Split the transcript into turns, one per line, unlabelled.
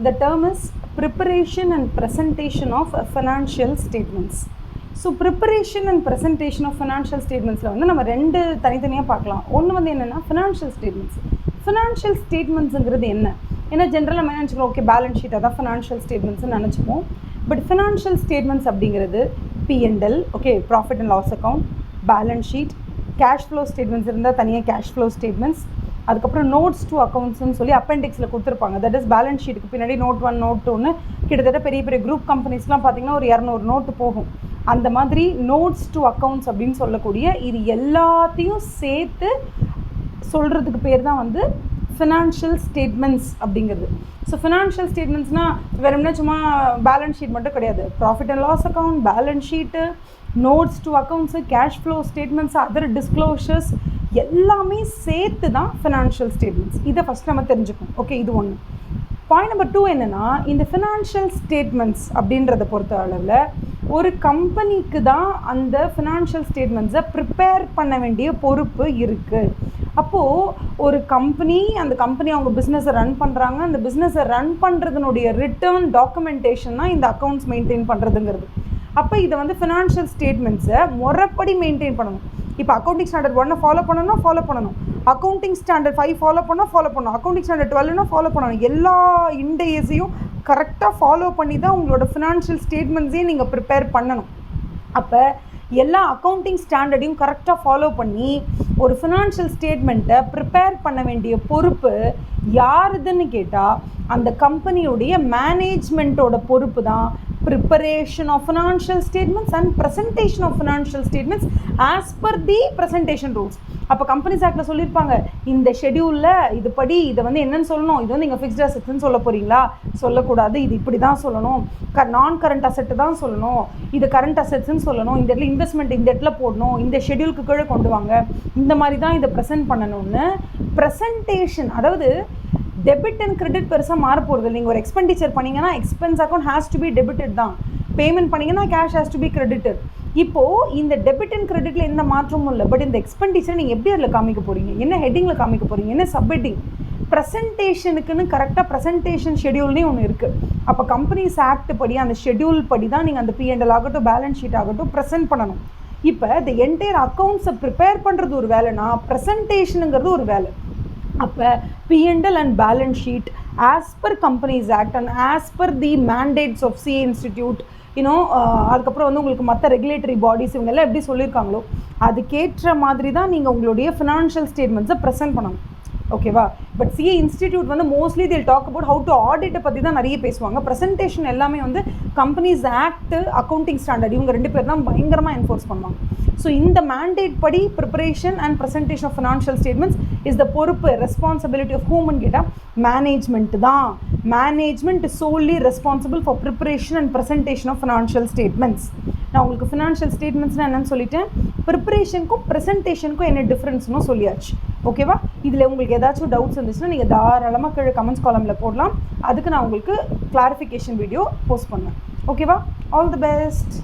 The term is preparation and presentation of financial statements. So preparation and presentation of financial ஸ்டேட்மெண்ட்ஸில் வந்து நம்ம ரெண்டு தனித்தனியாக பார்க்கலாம். ஒன்று வந்து என்னென்னா ஃபினான்ஷியல் ஸ்டேட்மெண்ட்ஸ். ஃபினான்ஷியல் ஸ்டேட்மெண்ட்ஸுங்கிறது என்ன? ஏன்னா ஜென்ரலாக நம்ம நினச்சிக்கலாம், ஓகே பேலன்ஸ் ஷீட் அதான் ஃபினான்ஷியல் ஸ்டேட்மெண்ட்ஸ்னு நினச்சிப்போம். பட் ஃபினான்ஷியல் ஸ்டேட்மெண்ட்ஸ் அப்படிங்கிறது P&L, okay profit and loss account, balance sheet, cash flow statements இருந்தால் தனியாக கேஷ் ஃப்ளோ ஸ்டேட்மெண்ட்ஸ், அதுக்கப்புறம் நோட்ஸ் டு அக்கௌண்ட்ஸ்னு சொல்லி அப்பெண்டிக்ஸில் கொடுத்துருப்பாங்க. தட் இஸ் பேலன்ஸ் ஷீட்டுக்கு பின்னாடி நோட் 1 நோட் 2ன்னு கிட்டத்தட்ட பெரிய பெரிய குரூப் கம்பெனிஸ்லாம் பார்த்திங்கன்னா ஒரு 200 நோட்டு போகும். அந்த மாதிரி நோட்ஸ் டு அக்கௌண்ட்ஸ் அப்படின்னு சொல்லக்கூடிய இது எல்லாத்தையும் சேர்த்து சொல்கிறதுக்கு பேர் தான் வந்து ஃபினான்ஷியல் ஸ்டேட்மெண்ட்ஸ் அப்படிங்கிறது. ஸோ ஃபினான்ஷியல் ஸ்டேட்மெண்ட்ஸ்னால் வேணும்னா சும்மா பேலன்ஸ் ஷீட் மட்டும் கிடையாது. Profit and loss account, balance sheet, notes to accounts, cash flow statements, other disclosures எல்லாமே சேர்த்து தான் ஃபினான்ஷியல் ஸ்டேட்மெண்ட்ஸ். இதை ஃபஸ்ட் நம்ம தெரிஞ்சுக்கணும். ஓகே, இது ஒன்று. பாயிண்ட் நம்பர் 2 என்னென்னா, இந்த ஃபினான்ஷியல் ஸ்டேட்மெண்ட்ஸ் அப்படின்றத பொறுத்த அளவில் ஒரு கம்பெனிக்கு தான் அந்த ஃபினான்ஷியல் ஸ்டேட்மெண்ட்ஸை ப்ரிப்பேர் பண்ண வேண்டிய பொறுப்பு இருக்குது. அப்போது ஒரு கம்பெனி, அந்த கம்பெனி அவங்க பிஸ்னஸை ரன் பண்ணுறாங்க. அந்த பிஸ்னஸை ரன் பண்ணுறதுனுடைய ரிட்டர்ன் டாக்குமெண்டேஷன் தான் இந்த அக்கௌண்ட்ஸ் மெயின்டைன் பண்ணுறதுங்கிறது. அப்போ இதை வந்து ஃபினான்ஷியல் ஸ்டேட்மெண்ட்ஸை முறைப்படி மெயின்டைன் பண்ணணும். இப்போ அக்கௌண்டிங் ஸ்டாண்டர்ட் 1 ஃபாலோ பண்ணணும், அக்கௌண்டிங் ஸ்டாண்டர்ட் 5 ஃபாலோ பண்ணணும், அக்கௌண்டிங் ஸ்டாண்டர்ட் 12 ஃபாலோ பண்ணணும். எல்லா இண்டேஸையும் கரெக்டாக ஃபாலோ பண்ணி தான் உங்களோட ஃபினான்ஷியல் ஸ்டேட்மெண்ட்ஸையும் நீங்கள் ப்ரிப்பேர் பண்ணணும். அப்போ எல்லா அக்கௌண்டிங் ஸ்டாண்டர்டையும் கரெக்டாக ஃபாலோ பண்ணி ஒரு ஃபினான்ஷியல் ஸ்டேட்மெண்ட்டை ப்ரிப்பேர் பண்ண வேண்டிய பொறுப்பு யாருதுன்னு கேட்டால் அந்த கம்பெனியுடைய மேனேஜ்மெண்ட்டோட பொறுப்பு தான் preparation of financial statements and presentation of financial statements as per the presentation rules. அப்போ கம்பெனிஸ் ஆக்டில் சொல்லியிருப்பாங்க, இந்த ஷெடியூலில் இது படி இதை வந்து என்னென்னு சொல்லணும், இது வந்து நீங்கள் ஃபிக்ஸ்ட் அசெட்ஸ்ன்னு சொல்ல போகிறீங்களா, சொல்லக்கூடாது, இது இப்படி தான் சொல்லணும், நான் கரண்ட் அசெட்டு தான் சொல்லணும், இது கரண்ட் அசெட்ஸ்ன்னு சொல்லணும், இந்த இடத்துல இன்வெஸ்ட்மெண்ட் இந்த இடத்துல போடணும், இந்த ஷெடியூலுக்கு கீழே கொண்டு வாங்க, இந்த மாதிரி தான் இதை ப்ரெசென்ட் பண்ணணும்னு ப்ரெசன்டேஷன். அதாவது டெபிட் அண்ட் கிரெடிட் பெருசாக மாற போகிறது. நீங்கள் ஒரு எக்ஸ்பெண்டிச்சர் பண்ணிங்கன்னா expense account has to be debited தான், பேமெண்ட் பண்ணிங்கன்னா cash has to be credited. இப்போது இந்த டெபிட் அண்ட் கிரெடிட்டில் எந்த மாற்றமும் இல்லை. பட் இந்த எக்ஸ்பெண்டிச்சர் நீங்கள் எப்படி அதில் காமிக்க போகிறீங்க, என்ன ஹெட்டிங்கில் காமிக்க போகிறீங்க, என்ன சப் ஹெட்டிங், ப்ரெசன்டேஷனுக்குன்னு கரெக்டாக ப்ரெசன்டேஷன் ஷெடியூல்னே ஒன்று இருக்குது. அப்போ கம்பெனிஸ் ஆக்ட் படி அந்த ஷெடியூல் படி தான் நீங்கள் அந்த P&L ஆகட்டும் பேலன்ஸ் ஷீட் ஆகட்டும் ப்ரெசென்ட் பண்ணணும். இப்போ இந்த என்டையர் அக்கௌண்ட்ஸை ப்ரிப்பேர் பண்ணுறது ஒரு வேலைனா ப்ரெசன்டேஷனுங்கிறது ஒரு வேலை. அப்போ P&L and balance sheet as per Companies Act and as per the mandates of CA Institute, அதுக்கப்புறம் வந்து உங்களுக்கு மற்ற ரெகுலேட்டரி பாடிஸ் இவங்கெல்லாம் எப்படி சொல்லியிருக்காங்களோ அதுக்கேற்ற மாதிரி தான் நீங்கள் உங்களுடைய ஃபினான்ஷியல் ஸ்டேட்மெண்ட்ஸை ப்ரெசென்ட் பண்ணணும். ஓகேவா? பட் CA இன்ஸ்டிடியூட் வந்து மோஸ்ட்லி தில் டாக் அபவுட் ஹவு டு ஆடிட்டை பற்றி தான் நிறைய பேசுவாங்க. ப்ரெசன்டேஷன் எல்லாமே வந்து கம்பெனிஸ் ஆக்ட், அக்கௌண்டிங் ஸ்டாண்டர்ட் இவங்க 2 பேர் தான் பயங்கரமாக என்ஃபோர்ஸ் பண்ணுவாங்க. ஸோ இந்த மேண்டேட் படி preparation and presentation of financial statements is the பொறுப்பு, ரெஸ்பான்சிபிலிட்டி ஆஃப் ஹூமன் கேட்டால் மேனேஜ்மெண்ட் தான். Management is solely responsible for preparation and presentation of financial statements. நான் உங்களுக்கு ஃபினான்ஷியல் ஸ்டேட்மெண்ட்ஸ்னால் என்னென்னு சொல்லிட்டேன், ப்ரிப்பரேஷனுக்கும் ப்ரெசன்டேஷனுக்கும் என்ன டிஃப்ரென்ஸ்னு சொல்லியாச்சு. ஓகேவா? இதில் உங்களுக்கு ஏதாச்சும் டவுட்ஸ் இருந்துச்சுன்னா நீங்கள் தாராளமாக கீழே கமெண்ட்ஸ் காலமில் போடலாம். அதுக்கு நான் உங்களுக்கு கிளாரிஃபிகேஷன் வீடியோ போஸ்ட் பண்ணேன். ஓகேவா? All the best.